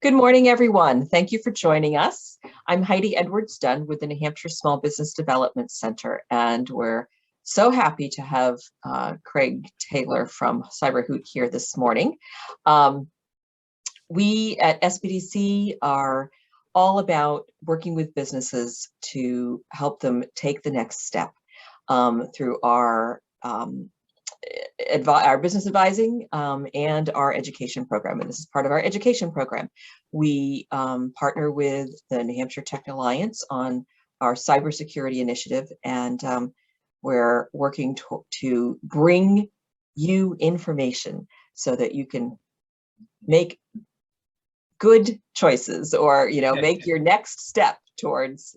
Good morning, everyone. Thank you for joining us. I'm Heidi Edwards-Dunn with the New Hampshire Small Business Development Center, and we're so happy to have Craig Taylor from Hoot here this morning. We at SBDC are all about working with businesses to help them take the next step through our business advising and our education program. And this is part of our education program. We partner with the New Hampshire Tech Alliance on our cybersecurity initiative, and we're working to bring you information so that you can make good choices, or make your next step towards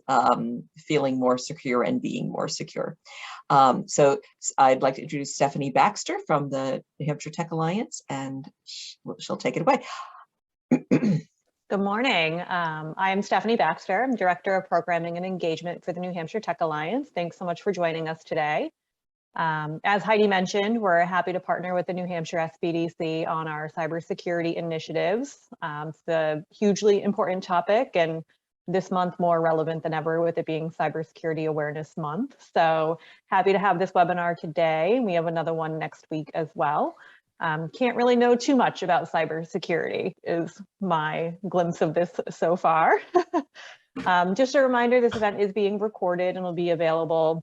feeling more secure and being more secure. So I'd like to introduce Stephanie Baxter from the New Hampshire Tech Alliance, and she'll take it away. Good morning. I'm Stephanie Baxter. I'm Director of Programming and Engagement for the New Hampshire Tech Alliance. Thanks so much for joining us today. As Heidi mentioned, we're happy to partner with the New Hampshire SBDC on our cybersecurity initiatives. It's a hugely important topic, and this month more relevant than ever with it being Cybersecurity Awareness Month. So happy to have this webinar today. We have another one next week as well. Can't really know too much about cybersecurity is my glimpse of this so far. Just a reminder, this event is being recorded and will be available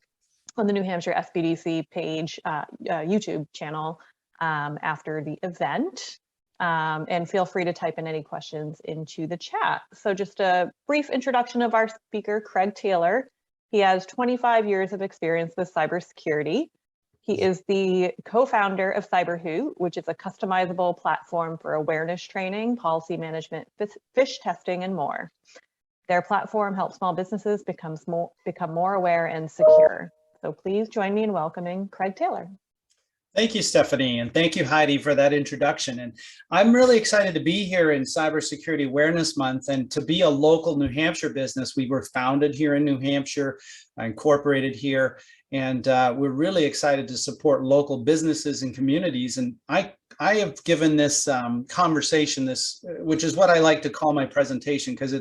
on the New Hampshire SBDC page, YouTube channel after the event. And feel free to type in any questions into the chat. So just a brief introduction of our speaker, Craig Taylor. He has 25 years of experience with cybersecurity. He is the co-founder of Hoot, which is a customizable platform for awareness training, policy management, phish testing, and more. Their platform helps small businesses become more aware and secure. So please join me in welcoming Craig Taylor. Thank you, Stephanie, and thank you, Heidi, for that introduction. And I'm really excited to be here in Cybersecurity Awareness Month and to be a local New Hampshire business. We were founded here in New Hampshire, incorporated here, and we're really excited to support local businesses and communities. And I have given this conversation, which is what I like to call my presentation, because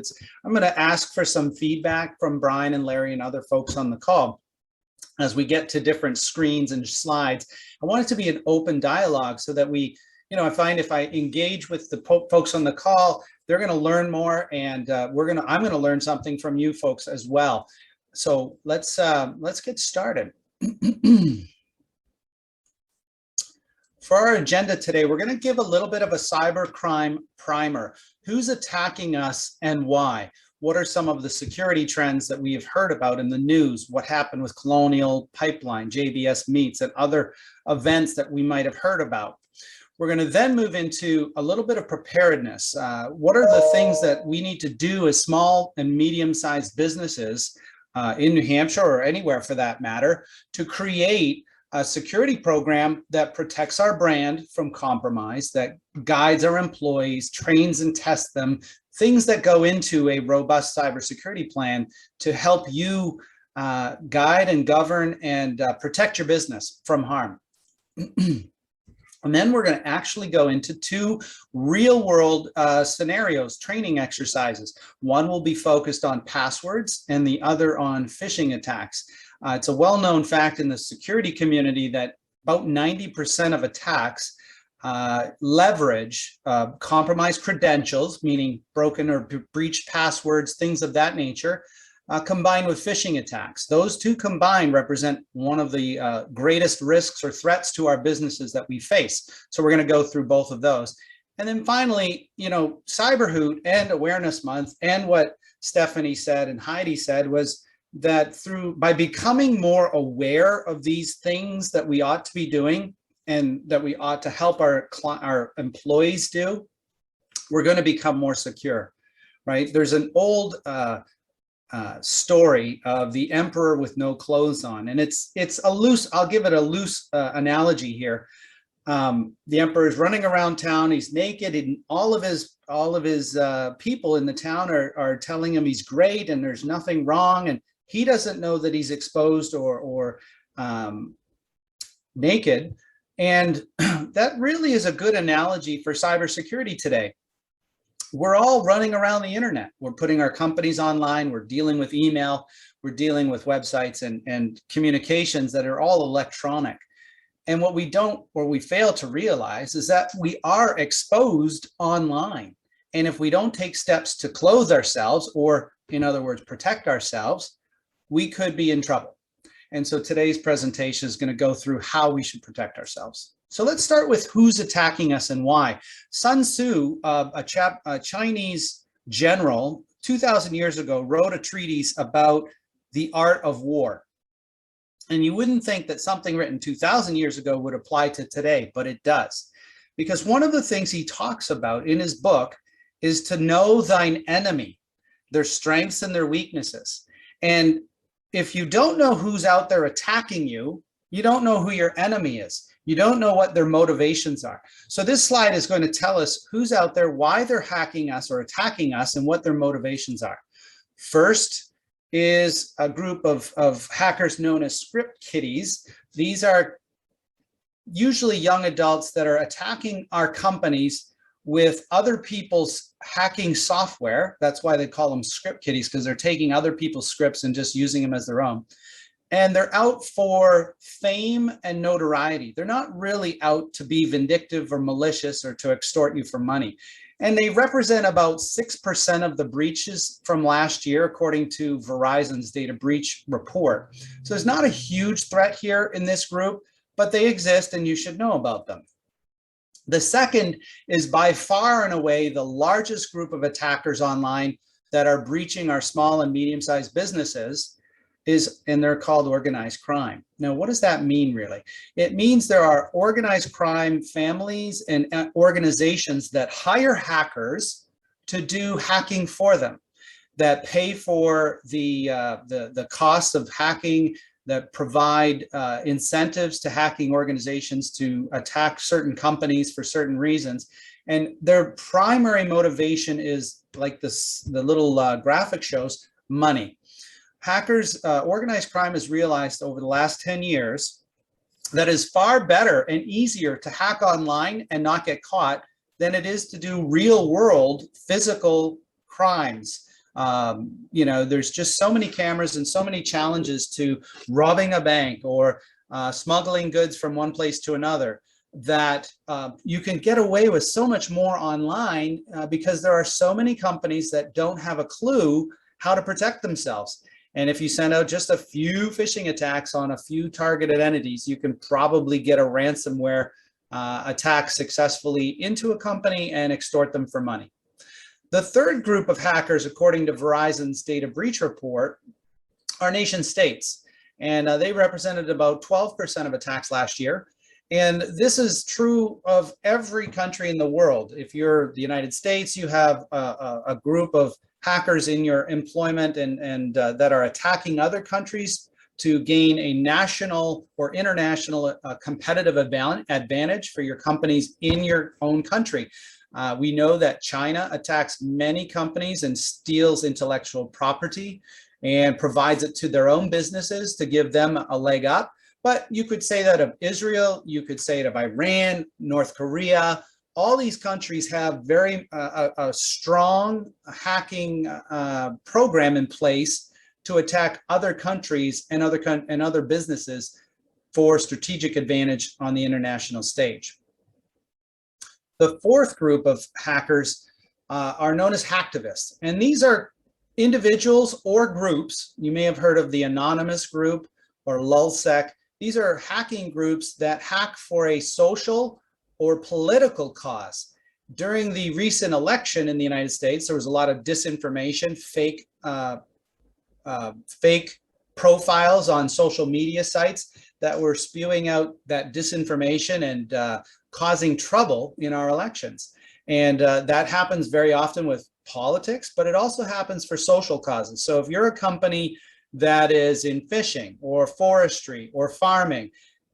I'm going to ask for some feedback from Brian and Larry and other folks on the call. As we get to different screens and slides, I want it to be an open dialogue so that we, I find if I engage with the folks on the call, they're going to learn more, and I'm going to learn something from you folks as well. So let's get started. For our agenda today, we're going to give a little bit of a cybercrime primer. Who's attacking us and why? What are some of the security trends that we have heard about in the news? What happened with Colonial Pipeline, JBS Meats, and other events that we might have heard about? We're going to then move into a little bit of preparedness. What are the things that we need to do as small and medium-sized businesses in New Hampshire, or anywhere for that matter, to create a security program that protects our brand from compromise, that guides our employees, trains and tests them, things that go into a robust cybersecurity plan to help you guide and govern and protect your business from harm. And then we're going to actually go into two real world scenarios, training exercises. One will be focused on passwords and the other on phishing attacks. It's a well-known fact in the security community that about 90% of attacks leverage compromised credentials, meaning broken or breached passwords, things of that nature, combined with phishing attacks. Those two combined represent one of the greatest risks or threats to our businesses that we face. So we're going to go through both of those. And then finally, Hoot and Awareness Month, and what Stephanie said and Heidi said was that by becoming more aware of these things that we ought to be doing and that we ought to help our employees do, we're going to become more secure, right? There's an old story of the emperor with no clothes on, and it's a loose, I'll give it a loose analogy here. The emperor is running around town, he's naked, and all of his people in the town are telling him he's great and there's nothing wrong, and he doesn't know that he's exposed or naked. And that really is a good analogy for cybersecurity today. we're all running around the internet. We're putting our companies online. We're dealing with email. We're dealing with websites and communications that are all electronic. And what we don't, or we fail to realize, is that we are exposed online. And if we don't take steps to clothe ourselves, or in other words, protect ourselves, we could be in trouble. And so today's presentation is going to go through how we should protect ourselves. So let's start with who's attacking us and why. Sun Tzu, a Chinese general, 2,000 years ago, wrote a treatise about the art of war. And you wouldn't think that something written 2,000 years ago would apply to today, but it does. Because one of the things he talks about in his book is to know thine enemy, their strengths and their weaknesses. And if you don't know who's out there attacking you, you don't know who your enemy is. You don't know what their motivations are. So this slide is going to tell us who's out there, why they're hacking us or attacking us, and what their motivations are. First is a group of hackers known as script kiddies. These are usually young adults that are attacking our companies with other people's hacking software. That's why they call them script kiddies, because they're taking other people's scripts and just using them as their own. And they're out for fame and notoriety. They're not really out to be vindictive or malicious or to extort you for money. And they represent about 6% of the breaches from last year, according to Verizon's data breach report. So there's not a huge threat here in this group, but they exist and you should know about them. The second is by far and away the largest group of attackers online that are breaching our small and medium-sized businesses, and they're called organized crime. Now, what does that mean really? It means there are organized crime families and organizations that hire hackers to do hacking for them, that pay for the costs of hacking, that provide incentives to hacking organizations to attack certain companies for certain reasons. And their primary motivation is, like this, the little graphic shows, money. Hackers, organized crime has realized over the last 10 years that it's far better and easier to hack online and not get caught than it is to do real world physical crimes. You know, there's just so many cameras and so many challenges to robbing a bank or smuggling goods from one place to another that you can get away with so much more online because there are so many companies that don't have a clue how to protect themselves. And if you send out just a few phishing attacks on a few targeted entities, you can probably get a ransomware attack successfully into a company and extort them for money. The third group of hackers, according to Verizon's data breach report, are nation states. And they represented about 12% of attacks last year. And this is true of every country in the world. If you're the United States, you have a group of hackers in your employment and that are attacking other countries to gain a national or international competitive advantage for your companies in your own country. We know that China attacks many companies and steals intellectual property and provides it to their own businesses to give them a leg up. But you could say that of Israel, you could say it of Iran, North Korea. All these countries have very a strong hacking program in place to attack other countries and other businesses for strategic advantage on the international stage. The fourth group of hackers are known as hacktivists, and these are individuals or groups. You may have heard of the Anonymous group or LulzSec. These are hacking groups that hack for a social or political cause. During the recent election in the United States, there was a lot of disinformation, fake profiles on social media sites that were spewing out that disinformation and causing trouble in our elections. And that happens very often with politics, but it also happens for social causes. So if you're a company that is in fishing or forestry or farming,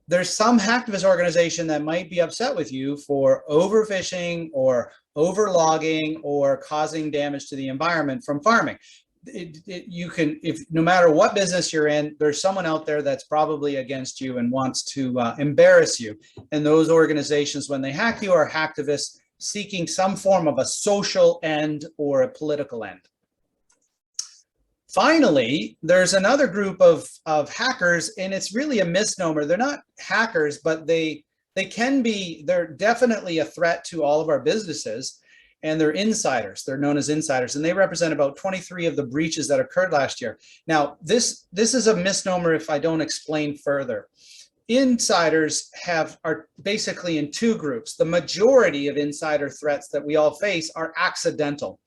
there's some hacktivist organization that might be upset with you for overfishing or overlogging or causing damage to the environment from farming. You can, if no matter what business you're in, there's someone out there that's probably against you and wants to embarrass you. And those organizations, when they hack you, are hacktivists, seeking some form of a social end or a political end. Finally, there's another group of hackers, and it's really a misnomer. They're not hackers, but they're definitely a threat to all of our businesses, and they're insiders. They're known as insiders, and they represent about 23 of the breaches that occurred last year. Now, this is a misnomer if I don't explain further. Insiders are basically in two groups. The majority of insider threats that we all face are accidental.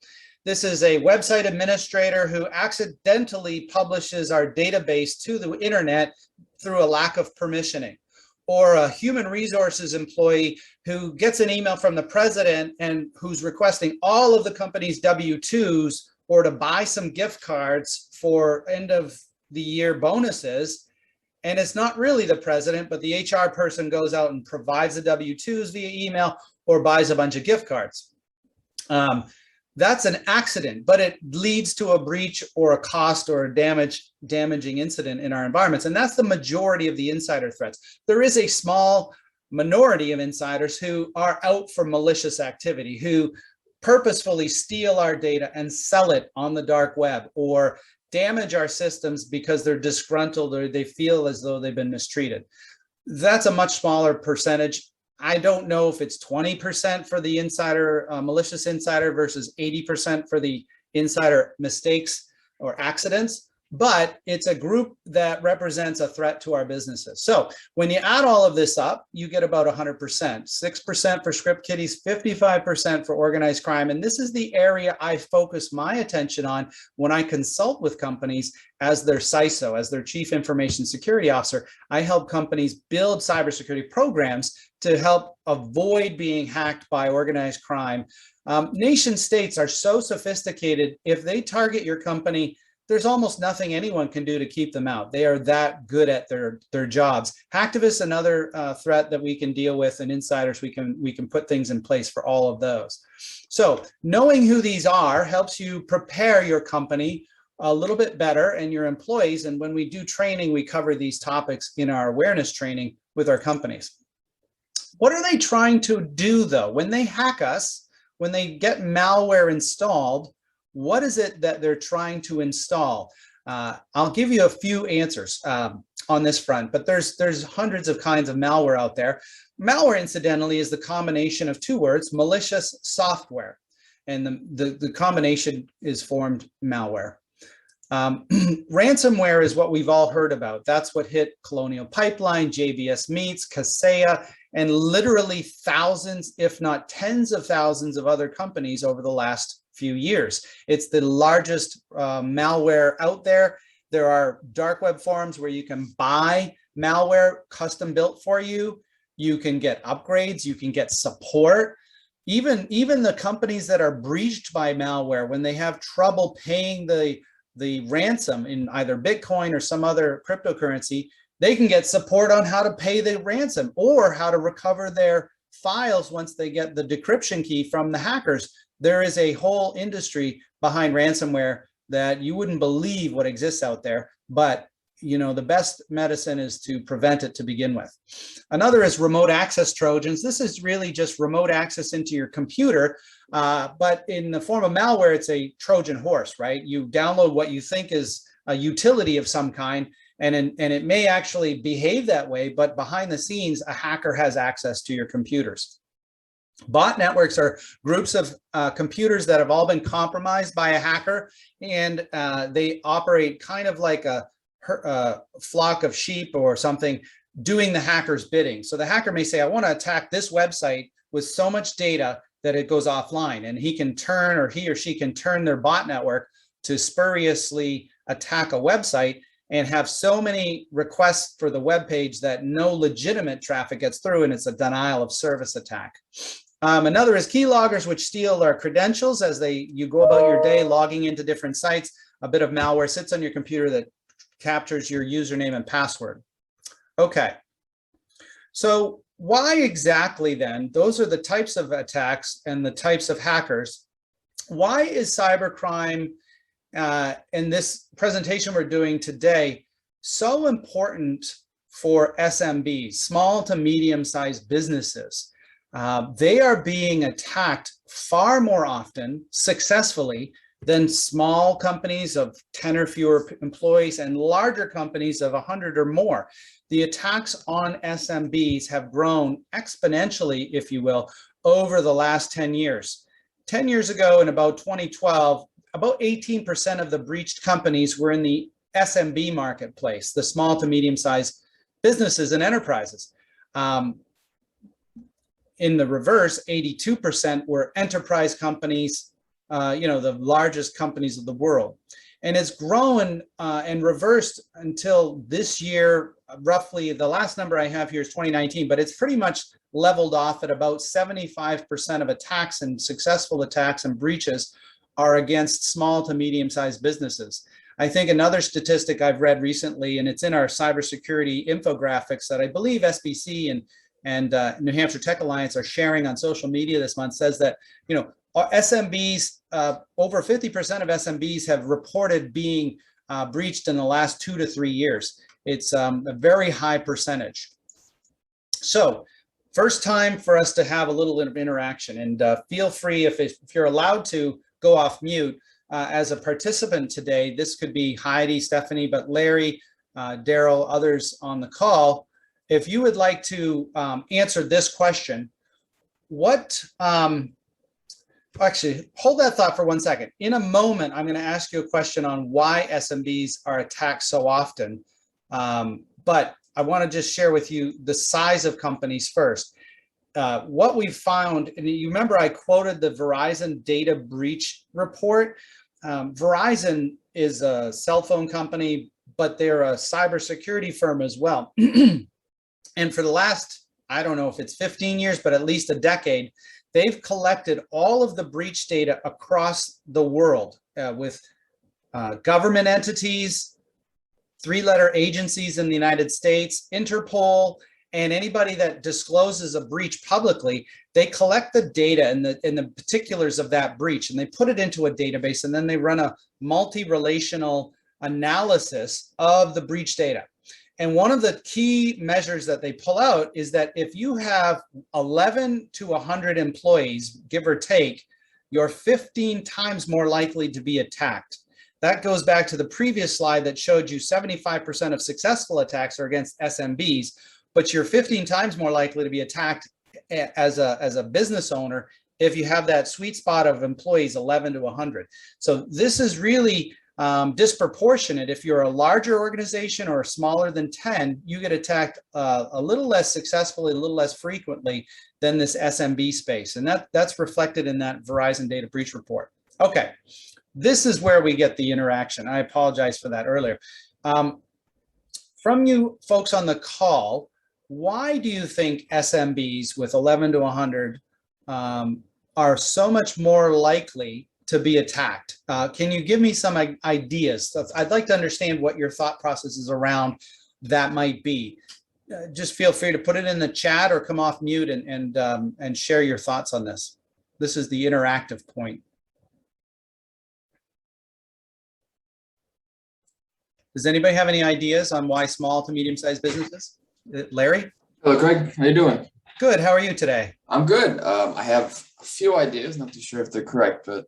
This is a website administrator who accidentally publishes our database to the internet through a lack of permissioning, or a human resources employee who gets an email from the president and who's requesting all of the company's W-2s or to buy some gift cards for end of the year bonuses. And it's not really the president, but the HR person goes out and provides the W-2s via email or buys a bunch of gift cards. That's an accident, but it leads to a breach or a cost or a damaging incident in our environments. And that's the majority of the insider threats. There is a small minority of insiders who are out for malicious activity, who purposefully steal our data and sell it on the dark web, or damage our systems because they're disgruntled or they feel as though they've been mistreated. That's a much smaller percentage. I don't know if it's 20% for the insider, malicious insider versus 80% for the insider mistakes or accidents, but it's a group that represents a threat to our businesses. So when you add all of this up, you get about 100%, 6% for script kiddies, 55% for organized crime. And this is the area I focus my attention on when I consult with companies as their CISO, as their Chief Information Security Officer. I help companies build cybersecurity programs to help avoid being hacked by organized crime. Nation states are so sophisticated, if they target your company, there's almost nothing anyone can do to keep them out. They are that good at their jobs. Hacktivists, another threat that we can deal with, and insiders, we can put things in place for all of those. So knowing who these are helps you prepare your company a little bit better and your employees. And when we do training, we cover these topics in our awareness training with our companies. What are they trying to do though? When they hack us, when they get malware installed, what is it that they're trying to install? I'll give you a few answers on this front, but there's hundreds of kinds of malware out there. Malware, incidentally, is the combination of two words, malicious software, and the combination is formed malware. Ransomware is what we've all heard about. That's what hit Colonial Pipeline, JBS Meats, Kaseya, and literally thousands, if not tens of thousands of other companies over the last few years. It's the largest malware out there. There are dark web forums where you can buy malware custom built for you. You can get upgrades, you can get support. Even the companies that are breached by malware, when they have trouble paying the ransom in either Bitcoin or some other cryptocurrency, they can get support on how to pay the ransom or how to recover their files once they get the decryption key from the hackers. There is a whole industry behind ransomware that you wouldn't believe what exists out there, but you know, the best medicine is to prevent it to begin with. Another is remote access Trojans. This is really just remote access into your computer, but in the form of malware, it's a Trojan horse, right? You download what you think is a utility of some kind, and it may actually behave that way, but behind the scenes, a hacker has access to your computers. Bot networks are groups of computers that have all been compromised by a hacker, and they operate kind of like a flock of sheep or something doing the hacker's bidding. So the hacker may say, I want to attack this website with so much data that it goes offline, and he or she can turn their bot network to spuriously attack a website and have so many requests for the web page that no legitimate traffic gets through, and it's a denial of service attack. Another is keyloggers, which steal our credentials as you go about your day logging into different sites. A bit of malware sits on your computer that captures your username and password. Okay, so why exactly then? Those are the types of attacks and the types of hackers. Why is cybercrime in this presentation we're doing today so important for SMBs, small to medium-sized businesses? they are being attacked far more often successfully than small companies of 10 or fewer employees and larger companies of 100 or more. The attacks on SMBs have grown exponentially, if you will, over the last 10 years. 10 years ago, in about 2012, about 18% of the breached companies were in the SMB marketplace, the small to medium-sized businesses and enterprises. In the reverse, 82% were enterprise companies, the largest companies of the world. And it's grown and reversed until this year, roughly. The last number I have here is 2019, but it's pretty much leveled off at about 75% of attacks and successful attacks and breaches are against small to medium-sized businesses. I think another statistic I've read recently, and it's in our cybersecurity infographics that I believe SBC and New Hampshire Tech Alliance are sharing on social media this month, says that, our SMBs, over 50% of SMBs have reported being breached in the last 2 to 3 years. It's a very high percentage. So first time for us to have a little bit of interaction, and feel free, if you're allowed to, go off mute. As a participant today, this could be Heidi, Stephanie, but Larry, Daryl, others on the call, if you would like to answer this question, actually, hold that thought for 1 second. In a moment, I'm going to ask you a question on why SMBs are attacked so often. But I want to just share with you the size of companies first. What we've found, and you remember I quoted the Verizon data breach report. Verizon is a cell phone company, but they're a cybersecurity firm as well. And for the last, I don't know if it's 15 years, but at least a decade, they've collected all of the breach data across the world with government entities, 3-letter agencies in the United States, Interpol, and anybody that discloses a breach publicly. They collect the data and the particulars of that breach, and they put it into a database, and then they run a multi-relational analysis of the breach data. And one of the key measures that they pull out is that if you have 11 to 100 employees, give or take, you're 15 times more likely to be attacked. That goes back to the previous slide that showed you 75% of successful attacks are against SMBs, but you're 15 times more likely to be attacked as a business owner if you have that sweet spot of employees 11 to 100. So this is really disproportionate. If you're a larger organization or smaller than 10, you get attacked a little less successfully, a little less frequently than this SMB space. And that's reflected in that Verizon data breach report. Okay, this is where we get the interaction. I apologize for that earlier. From you folks on the call, why do you think SMBs with 11 to 100 are so much more likely to be attacked? Can you give me some ideas? I'd like to understand what your thought processes around that might be. Just feel free to put it in the chat or come off mute and share your thoughts on this. This is the interactive point. Does anybody have any ideas on why small to medium-sized businesses? Larry? Hello, Craig. How you doing? Good. How are you today? I'm good. I have a few ideas. Not too sure if they're correct, but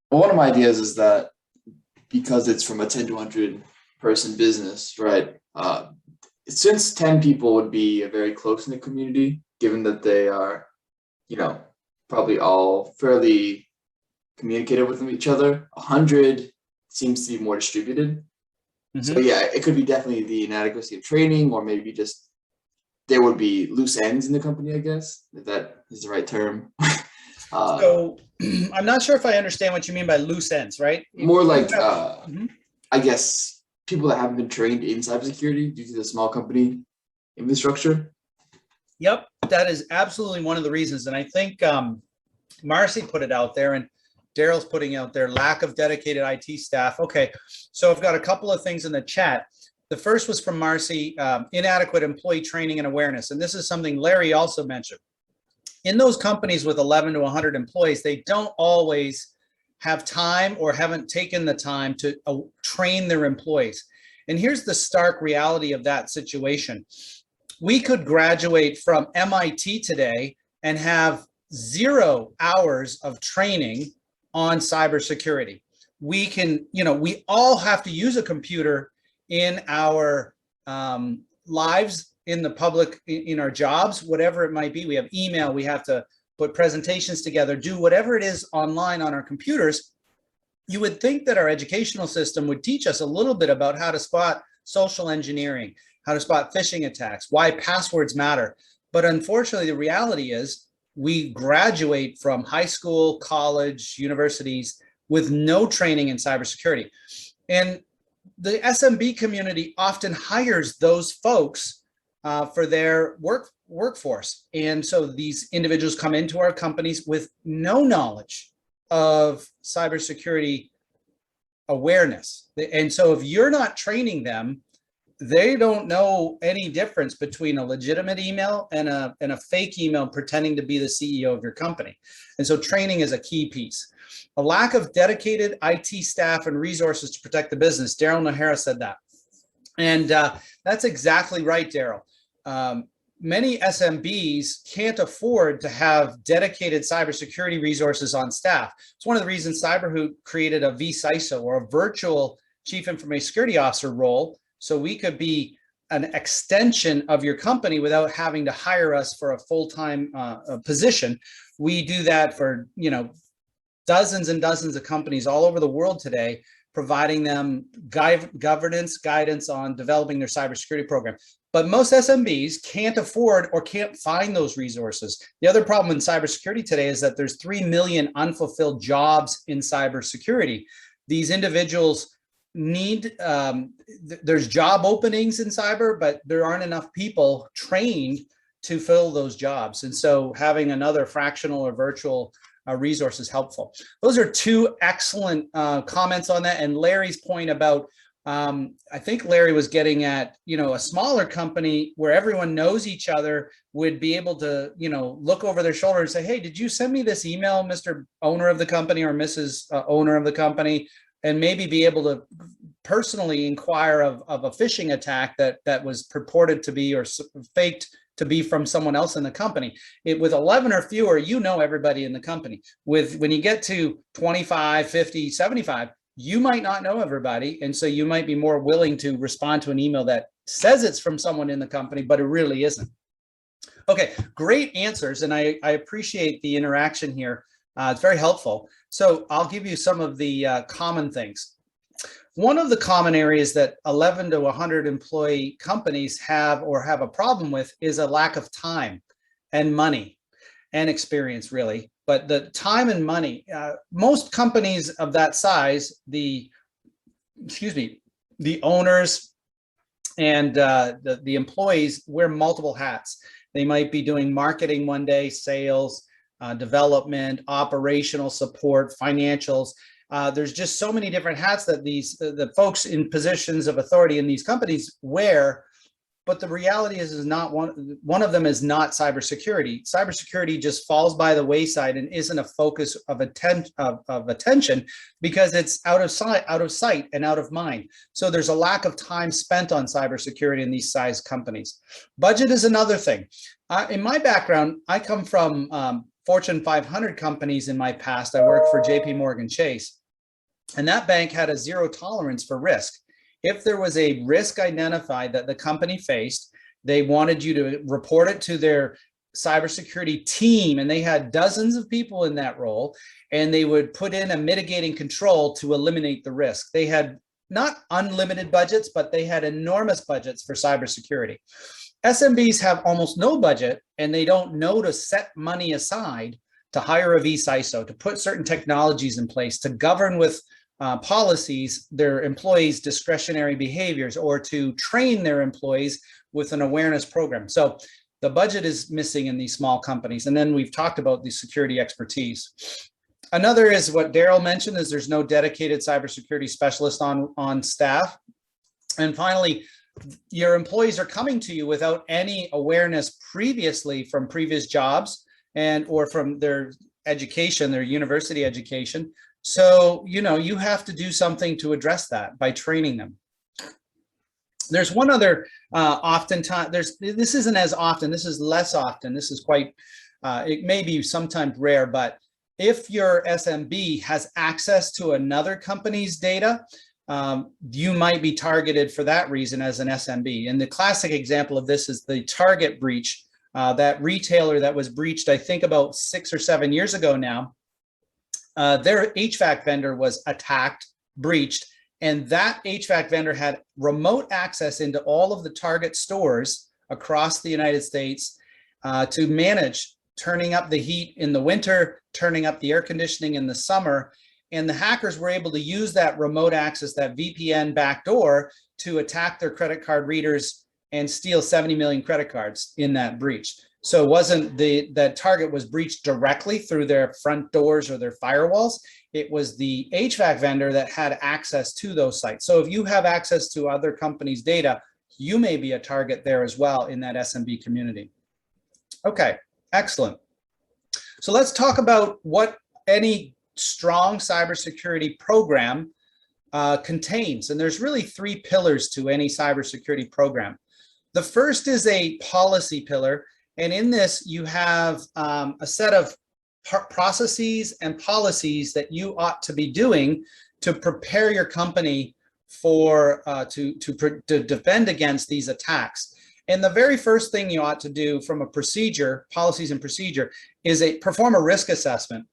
one of my ideas is that because it's from a 10 to 100 person business, right? Since 10 people would be a very close-knit community, given that they are, probably all fairly communicative with each other, 100 seems to be more distributed. Mm-hmm. So yeah, it could be definitely the inadequacy of training, or maybe just there would be loose ends in the company, I guess, if that is the right term. So I'm not sure if I understand what you mean by loose ends, right? More like, I guess, people that haven't been trained in cybersecurity due to the small company infrastructure. Yep, that is absolutely one of the reasons. And I think Marcy put it out there, and Daryl's putting out there, lack of dedicated IT staff. Okay, so I've got a couple of things in the chat. The first was from Marcy, inadequate employee training and awareness. And this is something Larry also mentioned. In those companies with 11 to 100 employees, they don't always have time or haven't taken the time to train their employees. And here's the stark reality of that situation. We could graduate from MIT today and have 0 hours of training on cybersecurity. We can, we all have to use a computer in our lives, in the public, in our jobs, whatever it might be. We have email, we have to put presentations together, do whatever it is online on our computers. You would think that our educational system would teach us a little bit about how to spot social engineering, how to spot phishing attacks, why passwords matter. But unfortunately, the reality is we graduate from high school, college, universities with no training in cybersecurity. And the SMB community often hires those folks for their workforce. And so these individuals come into our companies with no knowledge of cybersecurity awareness. And so if you're not training them, they don't know any difference between a legitimate email and a fake email pretending to be the CEO of your company. And so training is a key piece. A lack of dedicated IT staff and resources to protect the business. Daryl Nahara said that. And that's exactly right, Daryl. Many SMBs can't afford to have dedicated cybersecurity resources on staff. It's one of the reasons Hoot created a vCISO, or a virtual Chief Information Security Officer role, so we could be an extension of your company without having to hire us for a full-time position. We do that for dozens and dozens of companies all over the world today, providing them governance, guidance on developing their cybersecurity program. But most SMBs can't afford or can't find those resources. The other problem in cybersecurity today is that there's 3 million unfulfilled jobs in cybersecurity. These individuals need, there's job openings in cyber, but there aren't enough people trained to fill those jobs. And so having another fractional or virtual resource is helpful. Those are 2 excellent comments on that. And Larry's point about, I think Larry was getting at, a smaller company where everyone knows each other would be able to, look over their shoulder and say, hey, did you send me this email, Mr. Owner of the company or Mrs. Owner of the company? And maybe be able to personally inquire of a phishing attack that was purported to be or faked to be from someone else in the company. With 11 or fewer, everybody in the company. When you get to 25, 50, 75, you might not know everybody. And so you might be more willing to respond to an email that says it's from someone in the company, but it really isn't. Okay, great answers. And I appreciate the interaction here. It's very helpful. So I'll give you some of the common things. One of the common areas that 11 to 100 employee companies have a problem with is a lack of time and money and experience, really. But the time and money, most companies of that size, the owners and the employees wear multiple hats. They might be doing marketing one day, sales, development, operational support, financials. There's just so many different hats that the folks in positions of authority in these companies wear. But the reality is not one of them is not cybersecurity. Cybersecurity just falls by the wayside and isn't a focus of attention because it's out of sight and out of mind. So there's a lack of time spent on cybersecurity in these size companies. Budget is another thing. In my background, I come from Fortune 500 companies in my past. I worked for JP Morgan Chase, and that bank had a 0 tolerance for risk. If there was a risk identified that the company faced, they wanted you to report it to their cybersecurity team, and they had dozens of people in that role, and they would put in a mitigating control to eliminate the risk. They had not unlimited budgets, but they had enormous budgets for cybersecurity. SMBs have almost no budget, and they don't know to set money aside to hire a vCISO, to put certain technologies in place, to govern with policies their employees' discretionary behaviors, or to train their employees with an awareness program. So the budget is missing in these small companies. And then we've talked about the security expertise. Another is what Daryl mentioned, is there's no dedicated cybersecurity specialist on staff. And finally, your employees are coming to you without any awareness previously from previous jobs or from their education, their university education. So, you have to do something to address that by training them. There's one other oftentimes, this isn't as often, this is less often, this is quite, it may be sometimes rare, but if your SMB has access to another company's data, you might be targeted for that reason as an SMB. And the classic example of this is the Target breach, that retailer that was breached, I think about 6 or 7 years ago now. Their HVAC vendor was attacked, breached, and that HVAC vendor had remote access into all of the Target stores across the United States to manage turning up the heat in the winter, turning up the air conditioning in the summer. And the hackers were able to use that remote access, that VPN backdoor, to attack their credit card readers and steal 70 million credit cards in that breach. So it wasn't that Target was breached directly through their front doors or their firewalls. It was the HVAC vendor that had access to those sites. So if you have access to other companies' data, you may be a target there as well in that SMB community. Okay, excellent. So let's talk about what any strong cybersecurity program contains. And there's really 3 pillars to any cybersecurity program. The first is a policy pillar. And in this, you have a set of processes and policies that you ought to be doing to prepare your company for to defend against these attacks. And the very first thing you ought to do from a procedure, policies and procedure, is perform a risk assessment.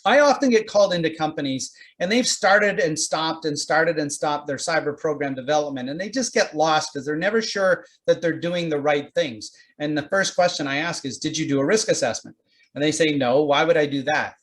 I often get called into companies and they've started and stopped and started and stopped their cyber program development, and they just get lost because they're never sure that they're doing the right things. And the first question I ask is, did you do a risk assessment? And they say, no, why would I do that?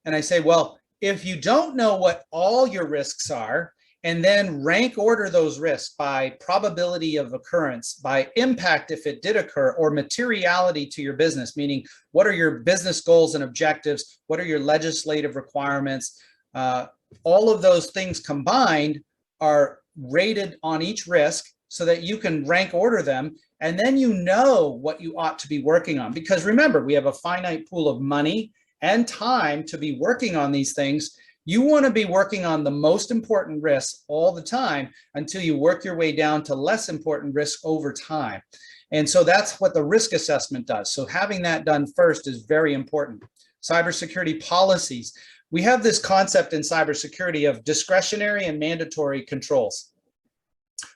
And I say, well, if you don't know what all your risks are, and then rank order those risks by probability of occurrence, by impact if it did occur, or materiality to your business, meaning what are your business goals and objectives? What are your legislative requirements? All of those things combined are rated on each risk so that you can rank order them, and then you know what you ought to be working on. Because remember, we have a finite pool of money and time to be working on these things. You want to be working on the most important risks all the time until you work your way down to less important risks over time. And so that's what the risk assessment does. So having that done first is very important. Cybersecurity policies. We have this concept in cybersecurity of discretionary and mandatory controls.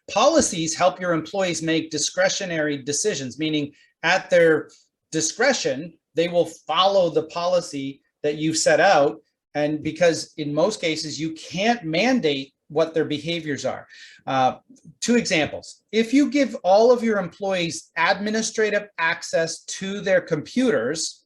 Policies help your employees make discretionary decisions, meaning at their discretion, they will follow the policy that you've set out. And because in most cases, you can't mandate what their behaviors are. 2 examples. If you give all of your employees administrative access to their computers,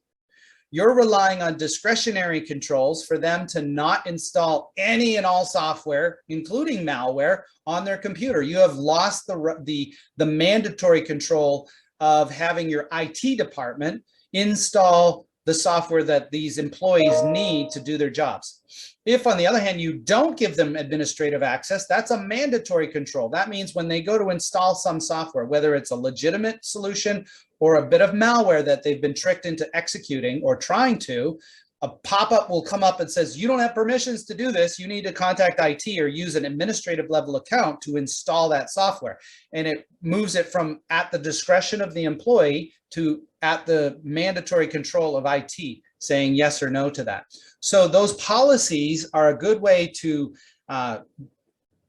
you're relying on discretionary controls for them to not install any and all software, including malware, on their computer. You have lost the mandatory control of having your IT department install the software that these employees need to do their jobs. If, on the other hand, you don't give them administrative access, that's a mandatory control. That means when they go to install some software, whether it's a legitimate solution or a bit of malware that they've been tricked into executing or trying to, a pop-up will come up and says, you don't have permissions to do this. You need to contact IT or use an administrative level account to install that software. And it moves it from at the discretion of the employee to at the mandatory control of IT, saying yes or no to that. So those policies are a good way to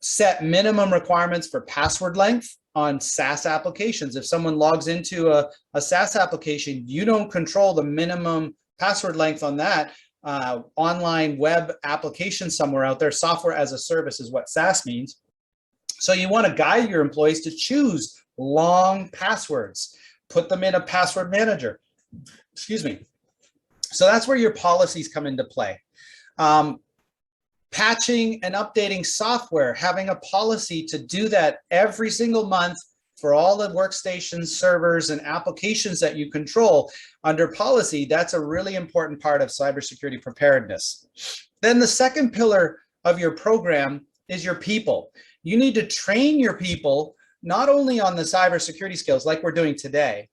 set minimum requirements for password length on SaaS applications. If someone logs into a SaaS application, you don't control the minimum password length on that online web application somewhere out there. Software as a service is what SaaS means. So you want to guide your employees to choose long passwords, put them in a password manager. Excuse me. So that's where your policies come into play. Patching and updating software, having a policy to do that every single month for all the workstations, servers, and applications that you control under policy. That's a really important part of cybersecurity preparedness. Then the second pillar of your program is your people. You need to train your people not only on the cybersecurity skills like we're doing today,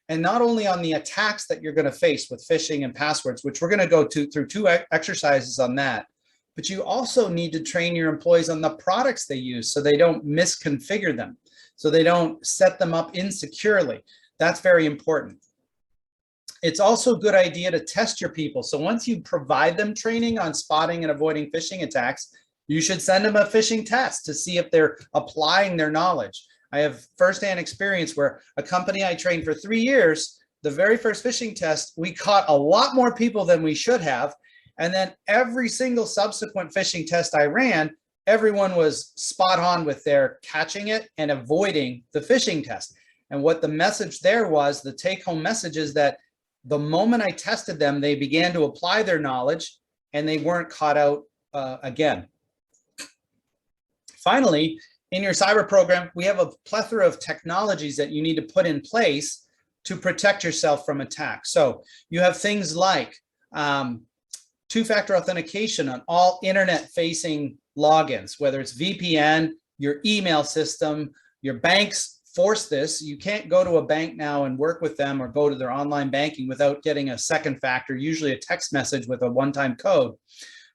and not only on the attacks that you're going to face with phishing and passwords, which we're going to go through 2 exercises on that, but you also need to train your employees on the products they use so they don't misconfigure them, so they don't set them up insecurely. That's very important. It's also a good idea to test your people. So once you provide them training on spotting and avoiding phishing attacks, you should send them a phishing test to see if they're applying their knowledge. I have firsthand experience where a company I trained for 3 years, the very first phishing test, we caught a lot more people than we should have. And then every single subsequent phishing test I ran, everyone was spot on with their catching it and avoiding the phishing test. And what the message there was, the take-home message is that the moment I tested them, they began to apply their knowledge and they weren't caught out again. Finally, in your cyber program, we have a plethora of technologies that you need to put in place to protect yourself from attacks. So you have things like two-factor authentication on all internet-facing logins, whether it's VPN, your email system, your banks force this. You can't go to a bank now and work with them or go to their online banking without getting a second factor, usually a text message with a one-time code.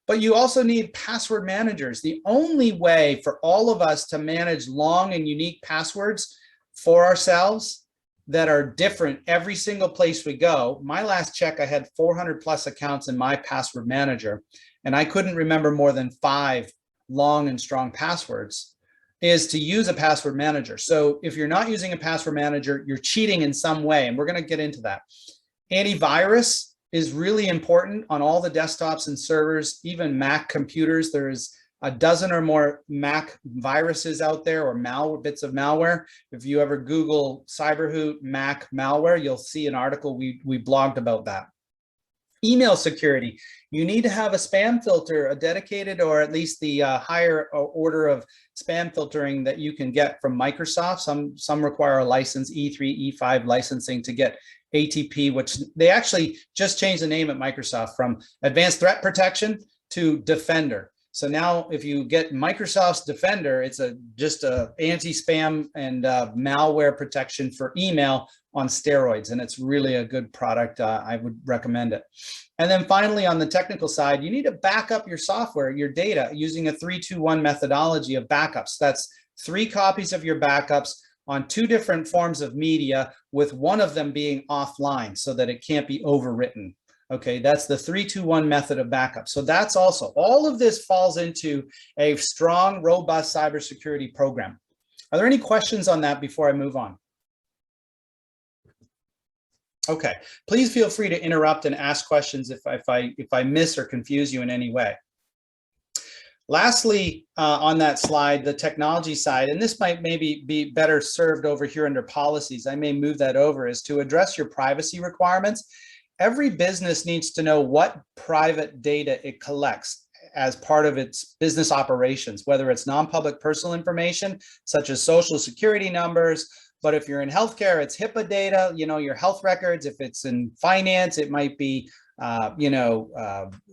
But you also need password managers. The only way for all of us to manage long and unique passwords for ourselves that are different every single place we go. My last check, I had 400 plus accounts in my password manager, and I couldn't remember more than 5 long and strong passwords, is to use a password manager. So if you're not using a password manager, you're cheating in some way, and we're going to get into that. Antivirus is really important on all the desktops and servers, even Mac computers. There's a dozen or more Mac viruses out there, or malware, bits of malware. If you ever Google Cyberhoot Mac malware, you'll see an article we blogged about that. Email security. You need to have a spam filter, a dedicated, or at least the higher order of spam filtering that you can get from Microsoft. Some require a license, E3, E5 licensing to get ATP, which they actually just changed the name at Microsoft from Advanced Threat Protection to Defender. So now if you get Microsoft's Defender, it's just a anti-spam and malware protection for email on steroids, and it's really a good product. I would recommend it. And then finally, on the technical side, you need to back up your software, your data, using a 3-2-1 methodology of backups. That's 3 copies of your backups on 2 different forms of media, with one of them being offline so that it can't be overwritten. Okay, that's the 3-2-1 method of backup. So that's also, all of this falls into a strong, robust cybersecurity program. Are there any questions on that before I move on? Okay, please feel free to interrupt and ask questions if I miss or confuse you in any way. Lastly, on that slide, the technology side, and this might maybe be better served over here under policies, I may move that over, is to address your privacy requirements. Every business needs to know what private data it collects as part of its business operations, whether it's non-public personal information, such as social security numbers. But if you're in healthcare, it's HIPAA data, your health records. If it's in finance, it might be,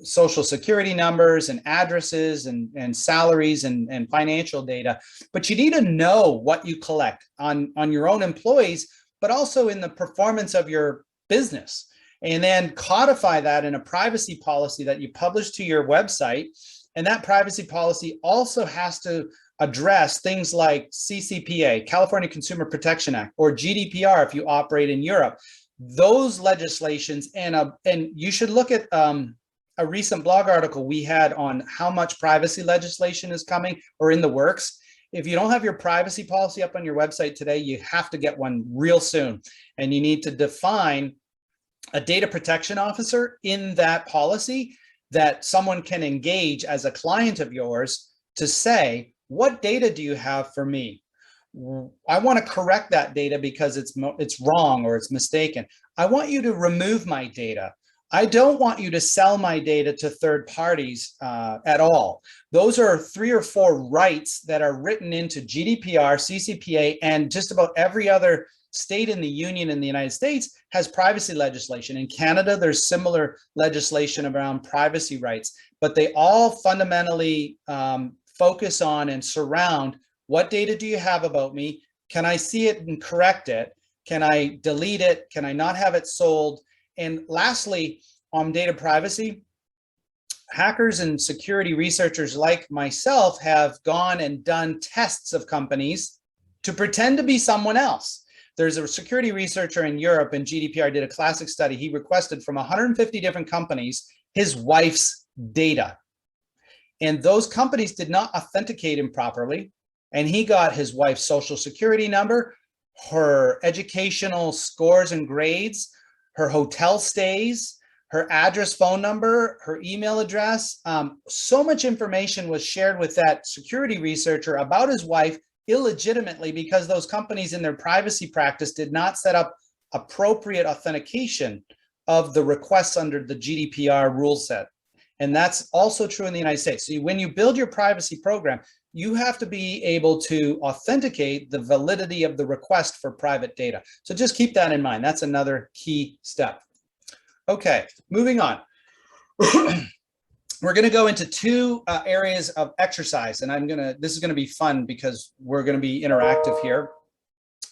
social security numbers and addresses and salaries and financial data. But you need to know what you collect on your own employees, but also in the performance of your business. And then codify that in a privacy policy that you publish to your website. And that privacy policy also has to address things like CCPA, California Consumer Protection Act, or GDPR if you operate in Europe. Those legislations, and you should look at a recent blog article we had on how much privacy legislation is coming or in the works. If you don't have your privacy policy up on your website today, you have to get one real soon. And you need to define a data protection officer in that policy that someone can engage as a client of yours to say, what data do you have for me? I want to correct that data because it's wrong or it's mistaken. I want you to remove my data. I don't want you to sell my data to third parties at all. Those are 3 or 4 rights that are written into GDPR, CCPA, and just about every other state in the union in the United States has privacy legislation. In Canada, there's similar legislation around privacy rights, but they all fundamentally focus on and surround, what data do you have about me? Can I see it and correct it? Can I delete it? Can I not have it sold? And lastly, on data privacy, hackers and security researchers like myself have gone and done tests of companies to pretend to be someone else. There's a security researcher in Europe, and GDPR did a classic study. He requested from 150 different companies his wife's data. And those companies did not authenticate him properly. And he got his wife's social security number, her educational scores and grades, her hotel stays, her address, phone number, her email address. So much information was shared with that security researcher about his wife illegitimately, because those companies in their privacy practice did not set up appropriate authentication of the requests under the GDPR rule set. And that's also true in the United States. So when you build your privacy program, you have to be able to authenticate the validity of the request for private data. So just keep that in mind. That's another key step. Okay, moving on. We're going to go into two areas of exercise, and this is going to be fun because we're going to be interactive here.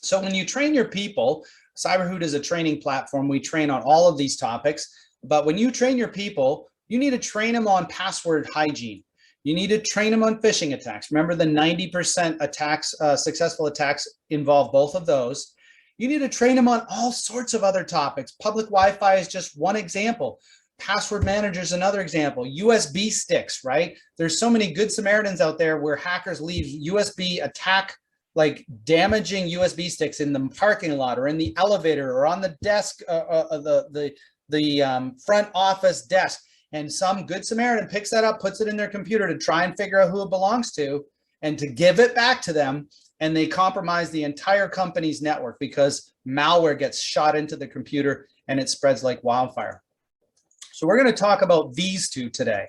So when you train your people, CyberHoot is a training platform. We train on all of these topics, but when you train your people, you need to train them on password hygiene. You need to train them on phishing attacks. Remember, the 90% attacks, successful attacks involve both of those. You need to train them on all sorts of other topics. Public Wi-Fi is just one example. Password manager is another example. USB sticks, right? There's so many good Samaritans out there where hackers leave USB attack, like damaging USB sticks in the parking lot or in the elevator or on the desk, the front office desk. And some good Samaritan picks that up, puts it in their computer to try and figure out who it belongs to and to give it back to them. And they compromise the entire company's network because malware gets shot into the computer and it spreads like wildfire. So we're going to talk about these two today.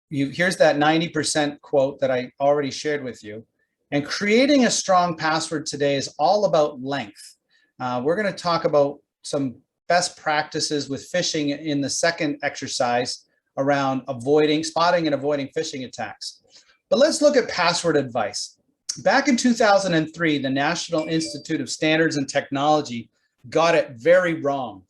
Here's that 90% quote that I already shared with you. And creating a strong password today is all about length. We're going to talk about some best practices with phishing in the second exercise around spotting and avoiding phishing attacks. But let's look at password advice. Back in 2003, the National Institute of Standards and Technology got it very wrong.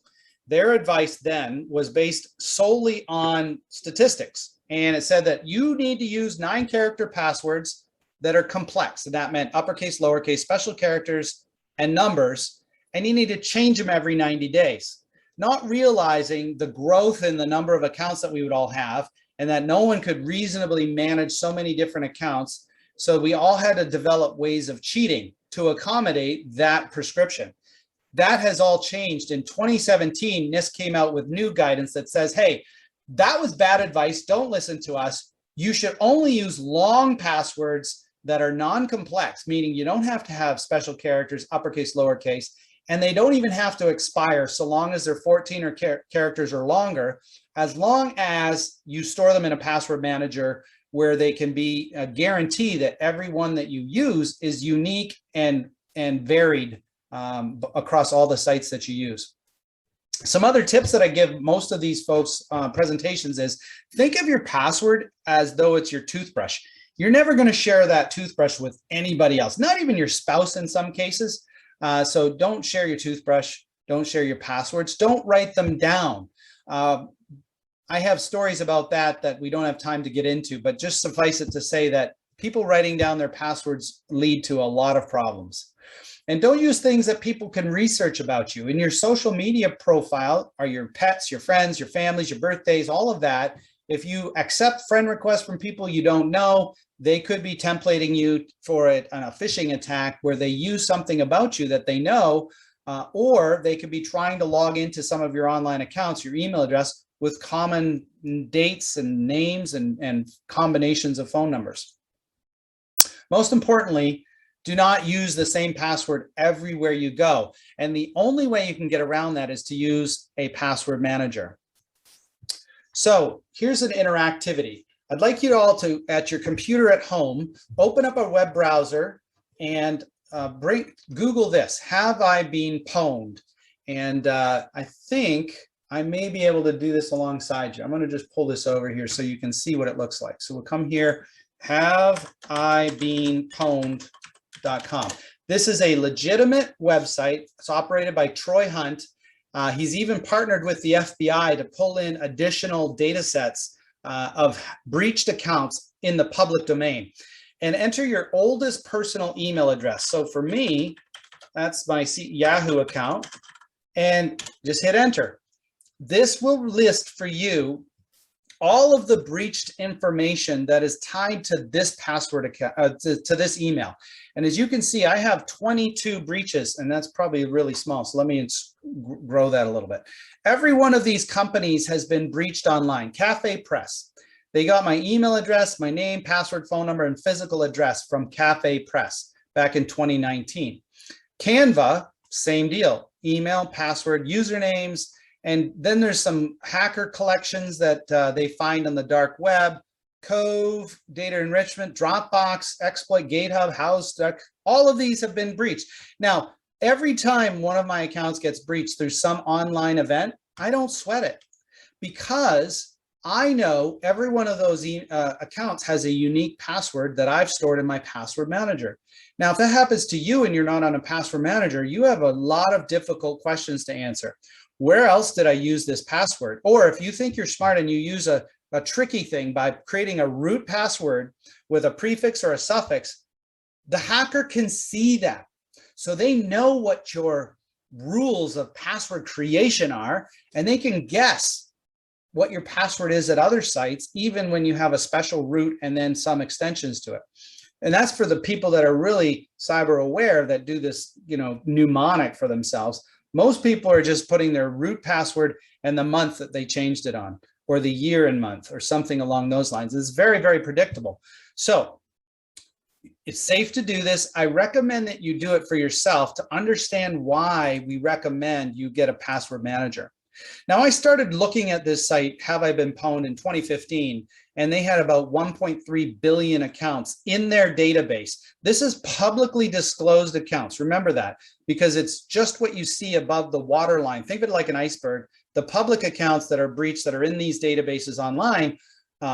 Their advice then was based solely on statistics. And it said that you need to use 9-character passwords that are complex. And that meant uppercase, lowercase, special characters, and numbers. And you need to change them every 90 days. Not realizing the growth in the number of accounts that we would all have, and that no one could reasonably manage so many different accounts. So we all had to develop ways of cheating to accommodate that prescription. That has all changed. In 2017, NIST came out with new guidance that says, hey, that was bad advice. Don't listen to us. You should only use long passwords that are non-complex, meaning you don't have to have special characters, uppercase, lowercase, and they don't even have to expire so long as they're 14 or characters or longer, as long as you store them in a password manager where they can be a guarantee that every one that you use is unique and varied across all the sites that you use. Some other tips that I give most of these folks presentations is think of your password as though it's your toothbrush. You're never going to share that toothbrush with anybody else, not even your spouse in some cases. So don't share your toothbrush. Don't share your passwords. Don't write them down. I have stories about that we don't have time to get into, but just suffice it to say that people writing down their passwords lead to a lot of problems. And don't use things that people can research about you. In your social media profile are your pets, your friends, your families, your birthdays, all of that. If you accept friend requests from people you don't know, they could be templating you for a phishing attack where they use something about you that they know, or they could be trying to log into some of your online accounts, your email address, with common dates and names and combinations of phone numbers. Most importantly, do not use the same password everywhere you go. And the only way you can get around that is to use a password manager. So here's an interactivity. I'd like you all to, at your computer at home, open up a web browser and Google this, have I been pwned? And I think I may be able to do this alongside you. I'm going to just pull this over here so you can see what it looks like. So we'll come here, have I been pwned.com. This is a legitimate website. It's operated by Troy Hunt, He's even partnered with the FBI to pull in additional data sets of breached accounts in the public domain. And enter your oldest personal email address. So for me, that's my Yahoo account, and just hit enter. This will list for you all of the breached information that is tied to this password account, to this email. And as you can see, I have 22 breaches, and that's probably really small. So let me grow that a little bit. Every one of these companies has been breached online. Cafe Press. They got my email address, my name, password, phone number, and physical address from Cafe Press back in 2019. Canva, same deal. Email, password, usernames, and then there's some hacker collections that they find on the dark web. Cove, data enrichment, Dropbox, exploit, GateHub, HouseDuck, all of these have been breached. Now, every time one of my accounts gets breached through some online event, I don't sweat it, because I know every one of those accounts has a unique password that I've stored in my password manager. Now, if that happens to you and you're not on a password manager, you have a lot of difficult questions to answer. Where else did I use this password? Or if you think you're smart and you use a tricky thing by creating a root password with a prefix or a suffix, the hacker can see that. So they know what your rules of password creation are, and they can guess what your password is at other sites, even when you have a special root and then some extensions to it. And that's for the people that are really cyber aware, that do this, mnemonic for themselves. Most people are just putting their root password and the month that they changed it on, or the year and month, or something along those lines. It's very, very predictable. So it's safe to do this. I recommend that you do it for yourself to understand why we recommend you get a password manager. Now, I started looking at this site, Have I Been Pwned, in 2015, and they had about 1.3 billion accounts in their database. This is publicly disclosed accounts. Remember that, because it's just what you see above the waterline. Think of it like an iceberg. The public accounts that are breached, that are in these databases online,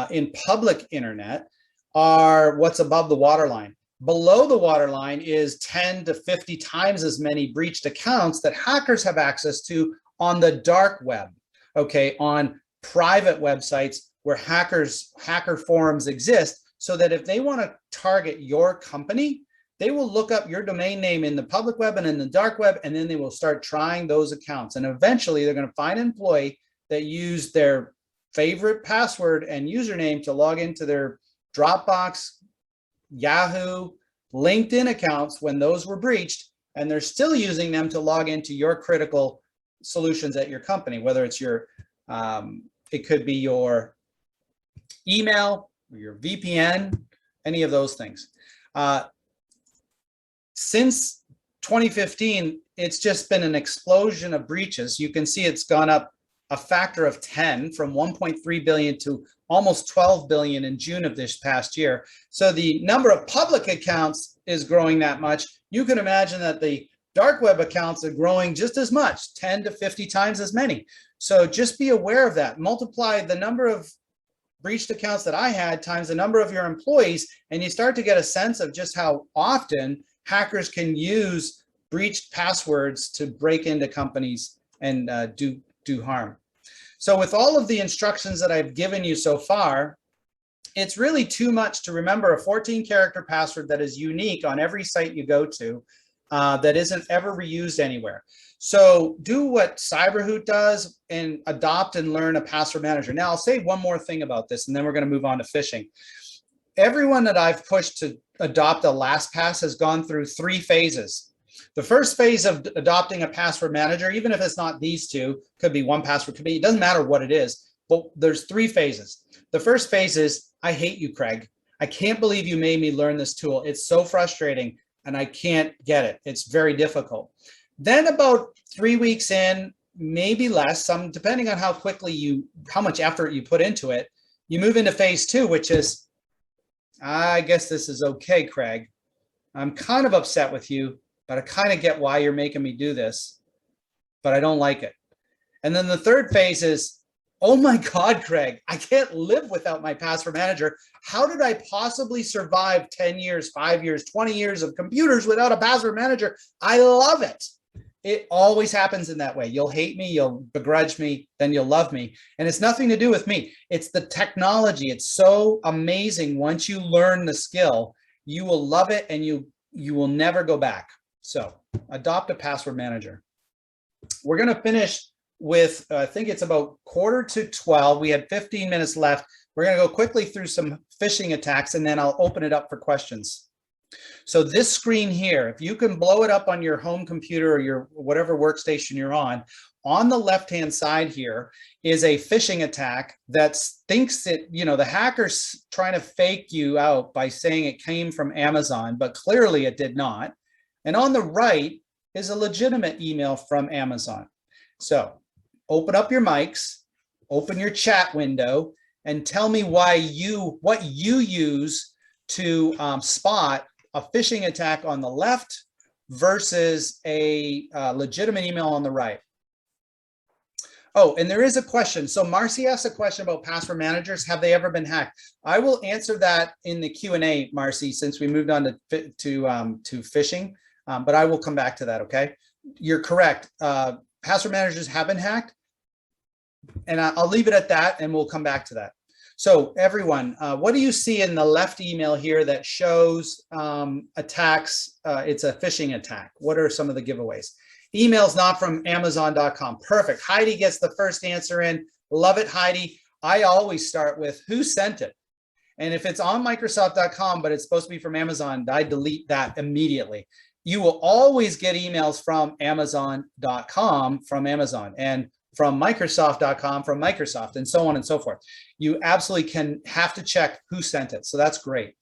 in public internet, are what's above the waterline. Below the waterline is 10 to 50 times as many breached accounts that hackers have access to on the dark web, okay, on private websites where hacker forums exist, so that if they want to target your company, they will look up your domain name in the public web and in the dark web, and then they will start trying those accounts. And eventually they're going to find an employee that used their favorite password and username to log into their Dropbox, Yahoo, LinkedIn accounts when those were breached, and they're still using them to log into your critical solutions at your company, whether it's your, it could be your email, or your VPN, any of those things. Since 2015, it's just been an explosion of breaches. You can see it's gone up a factor of 10, from 1.3 billion to almost 12 billion in June of this past year. So the number of public accounts is growing that much. You can imagine that the dark web accounts are growing just as much, 10 to 50 times as many. So just be aware of that. Multiply the number of breached accounts that I had times the number of your employees, and you start to get a sense of just how often hackers can use breached passwords to break into companies and do harm. So with all of the instructions that I've given you so far, it's really too much to remember a 14-character password that is unique on every site you go to, that isn't ever reused anywhere. So do what Hoot does and adopt and learn a password manager. Now, I'll say one more thing about this, and then we're going to move on to phishing. Everyone that I've pushed to adopt a LastPass has gone through 3 phases. The first phase of adopting a password manager, even if it's not these two, could be 1Password, could be, it doesn't matter what it is, but there's 3 phases. The first phase is, I hate you, Craig. I can't believe you made me learn this tool. It's so frustrating and I can't get it. It's very difficult. Then about 3 weeks in, maybe less, some depending on how quickly how much effort you put into it, you move into phase 2, which is, I guess this is okay, Craig. I'm kind of upset with you, but I kind of get why you're making me do this, but I don't like it. And then the third phase is, oh my God, Craig, I can't live without my password manager. How did I possibly survive 10 years, 5 years, 20 years of computers without a password manager? I love it. It always happens in that way. You'll hate me, you'll begrudge me, then you'll love me. And it's nothing to do with me. It's the technology. It's so amazing. Once you learn the skill, you will love it and you will never go back. So adopt a password manager. We're going to finish with, I think it's about 11:45. We had 15 minutes left. We're going to go quickly through some phishing attacks, and then I'll open it up for questions. So this screen here, if you can blow it up on your home computer or your whatever workstation you're on the left-hand side here is a phishing attack that thinks that, you know, the hacker's trying to fake you out by saying it came from Amazon, but clearly it did not. And on the right is a legitimate email from Amazon. So open up your mics, open your chat window, and tell me what you use to spot a phishing attack on the left versus a legitimate email on the right. Oh, and there is a question. So Marcy asked a question about password managers. Have they ever been hacked? I will answer that in the Q&A, Marcy, since we moved on to phishing, but I will come back to that, okay? You're correct. Password managers have been hacked, and I'll leave it at that, and we'll come back to that. So everyone, what do you see in the left email here that shows attacks? It's a phishing attack. What are some of the giveaways? Emails not from Amazon.com. Perfect. Heidi gets the first answer in. Love it, Heidi. I always start with who sent it. And if it's on Microsoft.com, but it's supposed to be from Amazon, I delete that immediately. You will always get emails from Amazon.com from Amazon, and from Microsoft.com from Microsoft, and so on and so forth. You absolutely have to check who sent it. So that's great.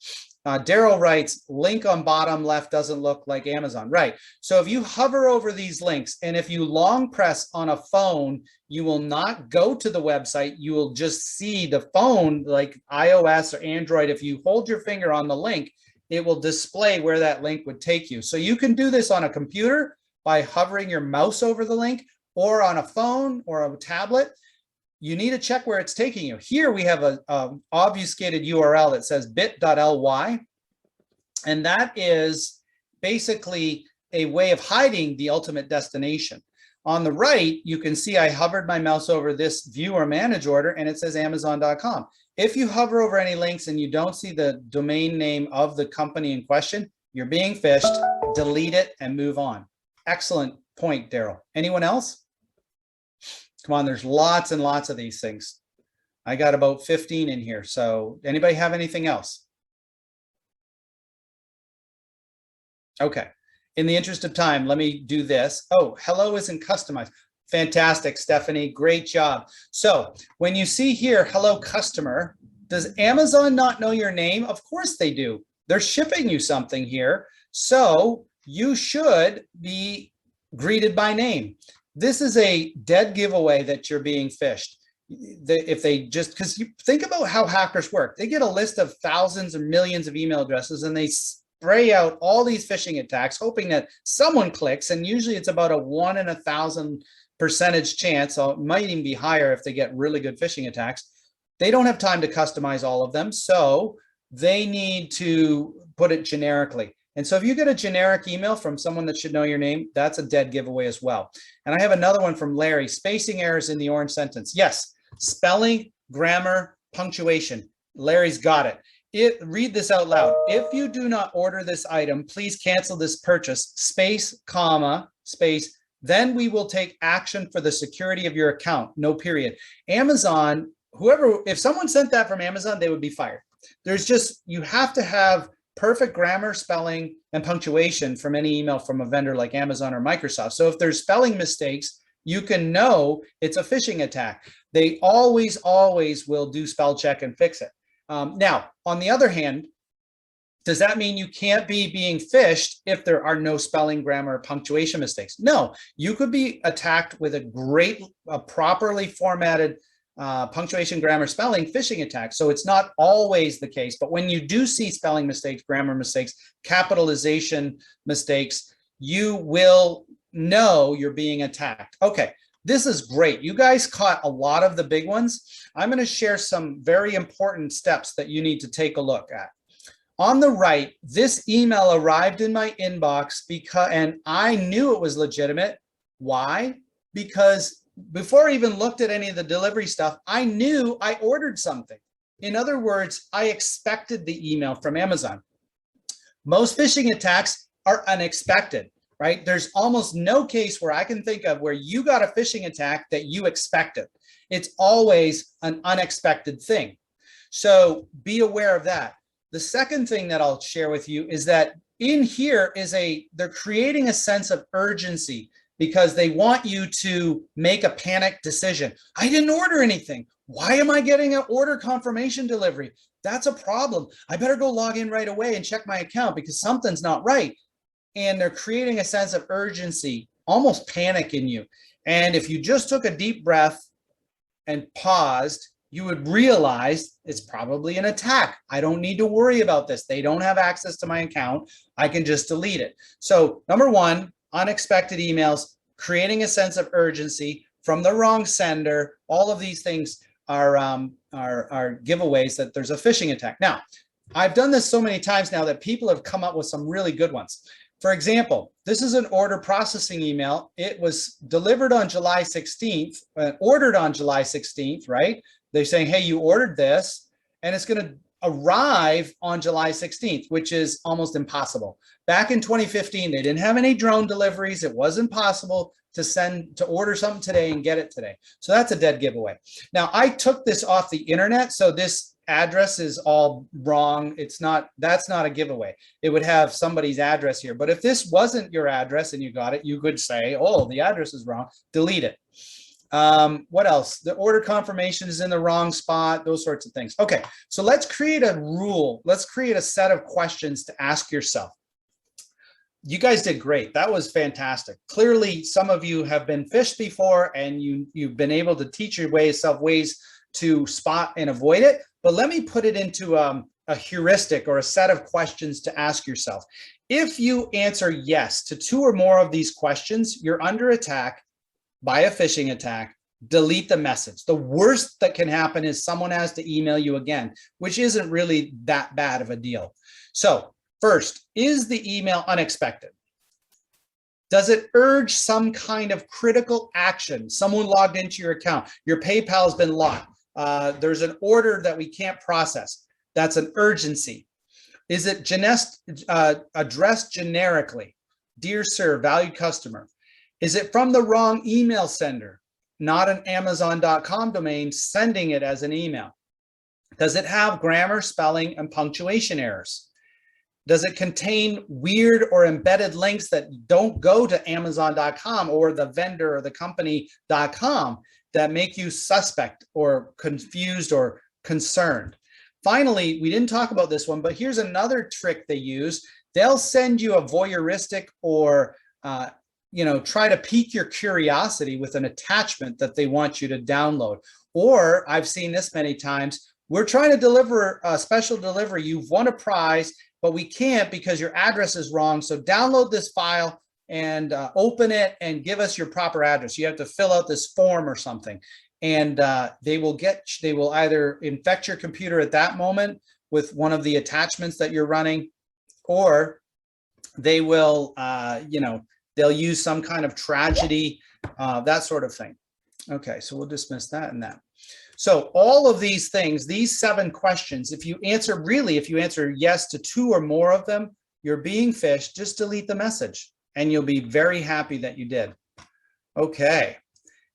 Daryl writes, link on bottom left doesn't look like Amazon. Right. So if you hover over these links, and if you long press on a phone, you will not go to the website. You will just see the phone, like iOS or Android. If you hold your finger on the link, it will display where that link would take you. So you can do this on a computer by hovering your mouse over the link, or on a phone or a tablet. You need to check where it's taking you. Here we have a obfuscated URL that says bit.ly, and that is basically a way of hiding the ultimate destination. On the right, you can see I hovered my mouse over this view or manage order, and it says Amazon.com. If you hover over any links and you don't see the domain name of the company in question, you're being phished. Delete it and move on. Excellent point, Daryl. Anyone else? Come on, there's lots and lots of these things. I got about 15 in here. So anybody have anything else? Okay. In the interest of time, let me do this. Oh, hello isn't customized. Fantastic, Stephanie. Great job. So when you see here, hello customer, does Amazon not know your name? Of course they do. They're shipping you something here. So you should be greeted by name. This is a dead giveaway that you're being phished. If they just, because you think about how hackers work, they get a list of thousands or millions of email addresses and they spray out all these phishing attacks, hoping that someone clicks. And usually it's about a 1 in 1,000% chance, or it might even be higher if they get really good phishing attacks. They don't have time to customize all of them. So they need to put it generically. And so if you get a generic email from someone that should know your name, that's a dead giveaway as well. And I have another one from Larry, spacing errors in the orange sentence. Yes, spelling, grammar, punctuation. Larry's got it. Read this out loud. If you do not order this item, please cancel this purchase, space, comma, space, then we will take action for the security of your account, no period. Amazon, whoever, if someone sent that from Amazon, they would be fired. There's just, you have to have perfect grammar, spelling, and punctuation from any email from a vendor like Amazon or Microsoft. So if there's spelling mistakes, you can know it's a phishing attack. They always will do spell check and fix it. Now, on the other hand, does that mean you can't be being phished if there are no spelling, grammar, or punctuation mistakes? No, you could be attacked with a properly formatted punctuation, grammar, spelling, phishing attack. So it's not always the case, but when you do see spelling mistakes, grammar mistakes, capitalization mistakes, you will know you're being attacked. Okay, this is great. You guys caught a lot of the big ones. I'm going to share some very important steps that you need to take a look at. On the right, this email arrived in my inbox and I knew it was legitimate Why? Because before I even looked at any of the delivery stuff, I knew I ordered something. In other words, I expected the email from Amazon. Most phishing attacks are unexpected, right? There's almost no case where I can think of where you got a phishing attack that you expected. It's always an unexpected thing. So be aware of that. The second thing that I'll share with you is that in here is they're creating a sense of urgency because they want you to make a panic decision. I didn't order anything. Why am I getting an order confirmation delivery? That's a problem. I better go log in right away and check my account because something's not right. And they're creating a sense of urgency, almost panic in you. And if you just took a deep breath and paused, you would realize it's probably an attack. I don't need to worry about this. They don't have access to my account. I can just delete it. So number one, unexpected emails, creating a sense of urgency from the wrong sender. All of these things are giveaways that there's a phishing attack. Now, I've done this so many times now that people have come up with some really good ones. For example, this is an order processing email. It was delivered on July 16th, ordered on July 16th, right? They're saying, hey, you ordered this, and it's going to arrive on July 16th, which is almost impossible. Back in 2015, they didn't have any drone deliveries. It wasn't possible to order something today and get it today. So that's a dead giveaway. Now, I took this off the internet, so this address is all wrong. That's not a giveaway. It would have somebody's address here. But if this wasn't your address and you got it, you could say, oh, the address is wrong, delete it. What else? The order confirmation is in the wrong spot, those sorts of things. Okay, so let's create a rule. Let's create a set of questions to ask yourself. You guys did great. That was fantastic. Clearly, some of you have been phished before and you've been able to teach yourself ways to spot and avoid it. But let me put it into a heuristic or a set of questions to ask yourself. If you answer yes to 2 or more of these questions, you're under attack by a phishing attack. Delete the message. The worst that can happen is someone has to email you again, which isn't really that bad of a deal. So first, is the email unexpected? Does it urge some kind of critical action? Someone logged into your account. Your PayPal has been locked. There's an order that we can't process. That's an urgency. Is it addressed generically? Dear sir, valued customer. Is it from the wrong email sender, not an Amazon.com domain, sending it as an email? Does it have grammar, spelling, and punctuation errors? Does it contain weird or embedded links that don't go to Amazon.com or the vendor or the company.com that make you suspect or confused or concerned? Finally, we didn't talk about this one, but here's another trick they use. They'll send you a voyeuristic or try to pique your curiosity with an attachment that they want you to download. Or I've seen this many times. We're trying to deliver a special delivery. You've won a prize, but we can't because your address is wrong. So download this file and open it and give us your proper address. You have to fill out this form or something. And they will either infect your computer at that moment with one of the attachments that you're running, or they will, they'll use some kind of tragedy, that sort of thing. Okay, so we'll dismiss that and that. So all of these things, these 7 questions, if you answer yes to 2 or more of them, you're being phished. Just delete the message and you'll be very happy that you did. Okay,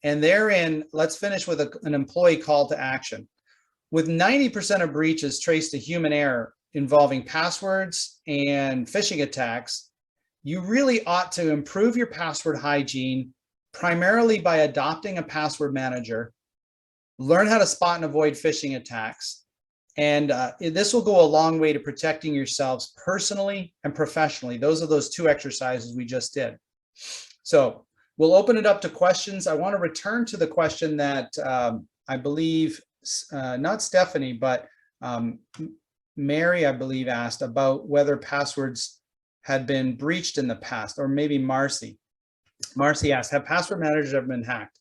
and therein, let's finish with an employee call to action. With 90% of breaches traced to human error involving passwords and phishing attacks, you really ought to improve your password hygiene, primarily by adopting a password manager, learn how to spot and avoid phishing attacks, and this will go a long way to protecting yourselves personally and professionally. Those are those 2 exercises we just did. So we'll open it up to questions. I want to return to the question that I believe, not Stephanie, but Mary, I believe, asked about whether passwords had been breached in the past, or maybe Marcy. Marcy asked, have password managers ever been hacked?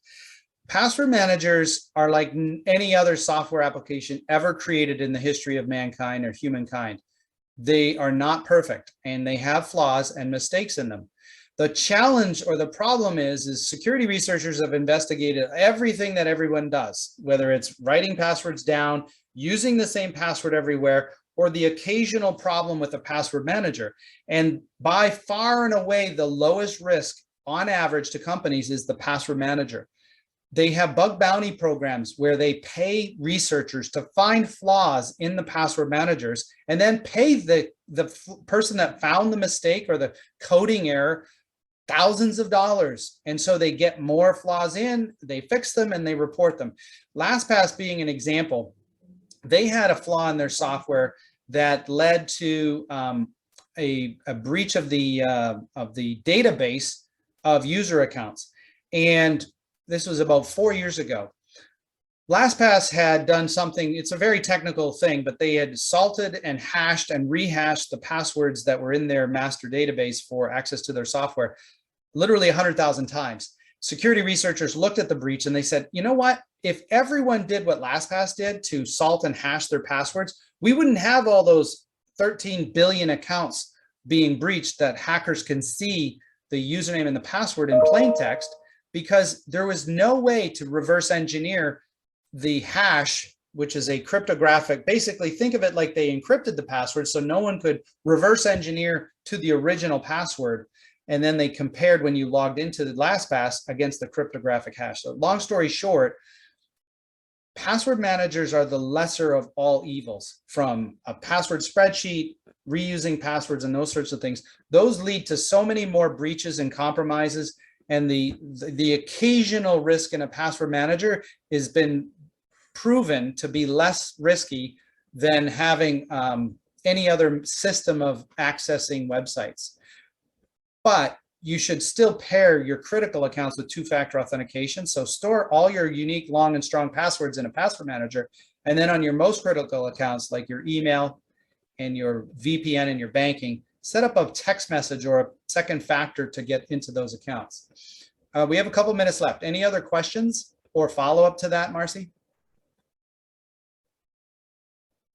Password managers are like any other software application ever created in the history of mankind or humankind. They are not perfect and they have flaws and mistakes in them. The challenge or the problem is security researchers have investigated everything that everyone does, whether it's writing passwords down, using the same password everywhere, or the occasional problem with a password manager. And by far and away, the lowest risk on average to companies is the password manager. They have bug bounty programs where they pay researchers to find flaws in the password managers and then pay the person that found the mistake or the coding error thousands of dollars. And so they get more flaws in, they fix them, and they report them. LastPass being an example, they had a flaw in their software that led to a breach of the database of user accounts. And this was about 4 years ago. LastPass had done something, it's a very technical thing, but they had salted and hashed and rehashed the passwords that were in their master database for access to their software, literally 100,000 times. Security researchers looked at the breach and they said, you know what? If everyone did what LastPass did to salt and hash their passwords, we wouldn't have all those 13 billion accounts being breached that hackers can see the username and the password in plain text, because there was no way to reverse engineer the hash, which is a cryptographic, basically think of it like they encrypted the password so no one could reverse engineer to the original password. And then they compared when you logged into the LastPass against the cryptographic hash. So long story short, password managers are the lesser of all evils, from a password spreadsheet, reusing passwords, and those sorts of things. Those lead to so many more breaches and compromises. And the occasional risk in a password manager has been proven to be less risky than having any other system of accessing websites. But you should still pair your critical accounts with two-factor authentication. So store all your unique, long, and strong passwords in a password manager. And then on your most critical accounts, like your email and your VPN and your banking, set up a text message or a second factor to get into those accounts. We have a couple minutes left. Any other questions or follow-up to that, Marcy?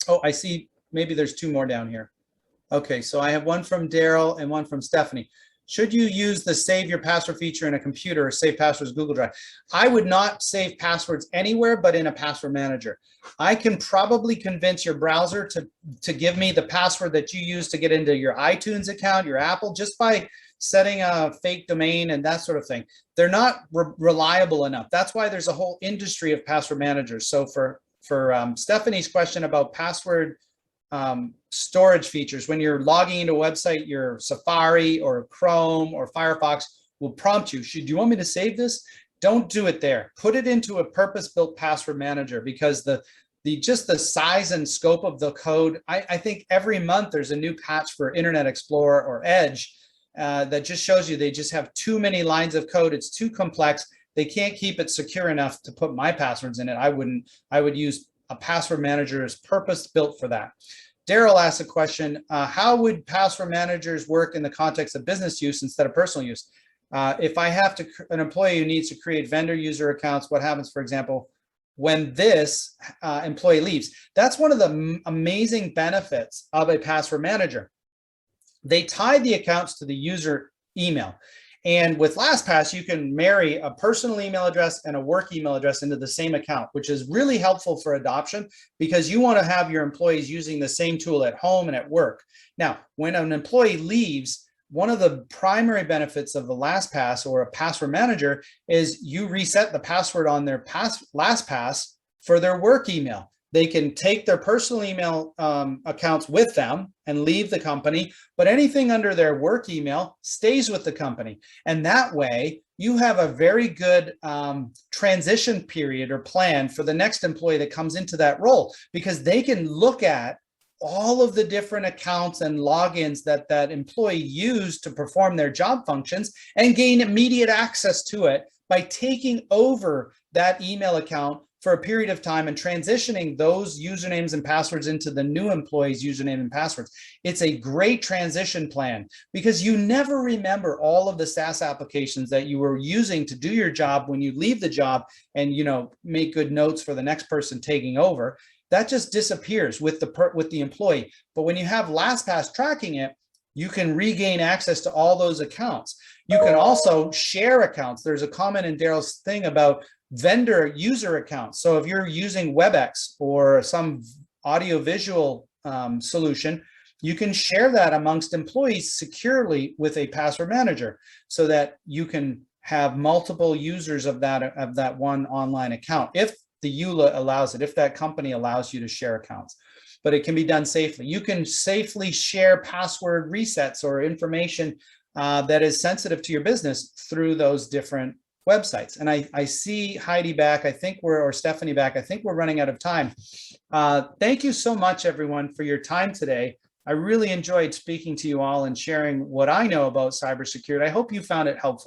Oh, I see. Maybe there's two more down here. Okay, so I have one from Daryl and one from Stephanie. Should you use the save your password feature in a computer or save passwords Google Drive? I would not save passwords anywhere but in a password manager. I can probably convince your browser to give me the password that you use to get into your iTunes account, your Apple, just by setting a fake domain and that sort of thing. They're not reliable enough. That's why there's a whole industry of password managers. So for Stephanie's question about password storage features, when you're logging into a website, your Safari or Chrome or Firefox will prompt you, do you want me to save this? Don't do it there. Put it into a purpose-built password manager, because just the size and scope of the code, I think every month there's a new patch for Internet Explorer or Edge that just shows you they just have too many lines of code. It's too complex. They can't keep it secure enough to put my passwords in it. I would use a password manager as purpose-built for that. Daryl asked a question, how would password managers work in the context of business use instead of personal use? If I have an employee who needs to create vendor user accounts, what happens, for example, when this employee leaves? That's one of the amazing benefits of a password manager. They tie the accounts to the user email. And with LastPass, you can marry a personal email address and a work email address into the same account, which is really helpful for adoption, because you want to have your employees using the same tool at home and at work. Now, when an employee leaves, one of the primary benefits of the LastPass or a password manager is you reset the password on their LastPass for their work email. They can take their personal email accounts with them and leave the company, but anything under their work email stays with the company. And that way you have a very good transition period or plan for the next employee that comes into that role, because they can look at all of the different accounts and logins that that employee used to perform their job functions and gain immediate access to it by taking over that email account for a period of time and transitioning those usernames and passwords into the new employee's username and passwords. It's a great transition plan, because you never remember all of the SaaS applications that you were using to do your job when you leave the job and, you know, make good notes for the next person taking over. That just disappears with the employee. But when you have LastPass tracking it, you can regain access to all those accounts. You can also share accounts. There's a comment in Daryl's thing about vendor user accounts. So if you're using WebEx or some audio-visual solution, you can share that amongst employees securely with a password manager so that you can have multiple users of that one online account if the EULA allows it, if that company allows you to share accounts. But it can be done safely. You can safely share password resets or information that is sensitive to your business through those different websites. And I see Heidi back, or Stephanie back, I think we're running out of time. Thank you so much, everyone, for your time today. I really enjoyed speaking to you all and sharing what I know about cybersecurity. I hope you found it helpful.